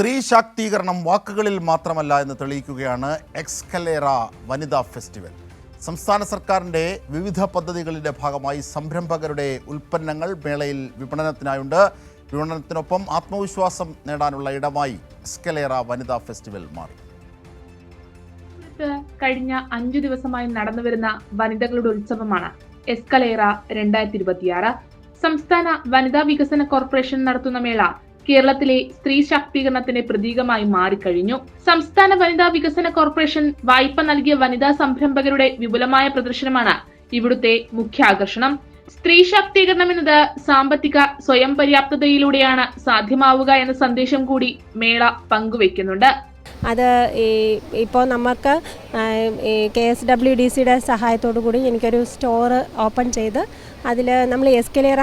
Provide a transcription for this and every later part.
സ്ത്രീ ശാക്തീകരണം വാക്കുകളിൽ മാത്രമല്ല എന്ന് തെളിയിക്കുകയാണ് എക്സ്കലേറ വനിതാ ഫെസ്റ്റിവൽ. സംസ്ഥാന സർക്കാരിൻ്റെ വിവിധ പദ്ധതികളുടെ ഭാഗമായി സംരംഭകരുടെ ഉൽപ്പന്നങ്ങൾ മേളയിൽ വിപണനത്തിനായുണ്ട്. വിപണനത്തിനൊപ്പം ആത്മവിശ്വാസം നേടാനുള്ള ഇടമായി എക്സ്കലേറ വനിതാ ഫെസ്റ്റിവൽ മാറി. കഴിഞ്ഞ 5 ദിവസമായി നടന്നുവരുന്ന വനിതകളുടെ ഉത്സവമാണ് എസ്കലേറ 2026. സംസ്ഥാന വനിതാ വികസന കോർപ്പറേഷൻ നടത്തുന്ന മേള കേരളത്തിലെ സ്ത്രീ ശാക്തീകരണത്തിന്റെ പ്രതീകമായി മാറിക്കഴിഞ്ഞു. സംസ്ഥാന വനിതാ വികസന കോർപ്പറേഷൻ വായ്പ നൽകിയ വനിതാ സംരംഭകരുടെ വിപുലമായ പ്രദർശനമാണ് ഇവിടുത്തെ മുഖ്യ ആകർഷണം. സ്ത്രീ ശാക്തീകരണം എന്നത് സാമ്പത്തിക സ്വയം പര്യാപ്തതയിലൂടെയാണ് സാധ്യമാവുക എന്ന സന്ദേശം കൂടി മേള പങ്കുവെക്കുന്നുണ്ട്. അത് ഇപ്പോൾ നമുക്ക് KSWDCയുടെ സഹായത്തോടു കൂടി എനിക്കൊരു സ്റ്റോർ ഓപ്പൺ ചെയ്ത് അതിൽ നമ്മൾ എസ്കലേറ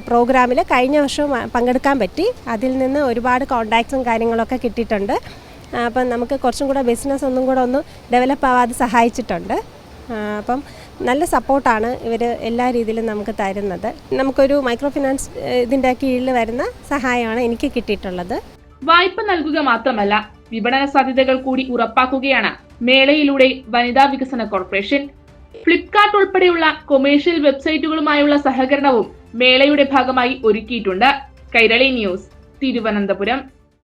പ്രോഗ്രാമിൽ കഴിഞ്ഞ വർഷം പങ്കെടുക്കാൻ പറ്റി. അതിൽ നിന്ന് ഒരുപാട് കോണ്ടാക്ട്സും കാര്യങ്ങളൊക്കെ കിട്ടിയിട്ടുണ്ട്. അപ്പം നമുക്ക് കുറച്ചും കൂടെ ബിസിനസ് ഒന്നും കൂടെ ഒന്ന് ഡെവലപ്പ് ആവാതെ സഹായിച്ചിട്ടുണ്ട്. അപ്പം നല്ല സപ്പോർട്ടാണ് ഇവർ എല്ലാ രീതിയിലും നമുക്ക് തരുന്നത്. നമുക്കൊരു മൈക്രോ ഫിനാൻസ് ഇതിൻ്റെ കീഴിൽ വരുന്ന സഹായമാണ് എനിക്ക് കിട്ടിയിട്ടുള്ളത്. വായ്പ നൽകുക മാത്രമല്ല, വിപണന സാധ്യതകൾ കൂടി ഉറപ്പാക്കുകയാണ് മേളയിലൂടെ വനിതാ വികസന കോർപ്പറേഷൻ. ഫ്ലിപ്കാർട്ട് ഉൾപ്പെടെയുള്ള കൊമേഴ്ഷ്യൽ വെബ്സൈറ്റുകളുമായുള്ള സഹകരണവും മേളയുടെ ഭാഗമായി ഒരുക്കിയിട്ടുണ്ട്. കൈരളി ന്യൂസ്, തിരുവനന്തപുരം.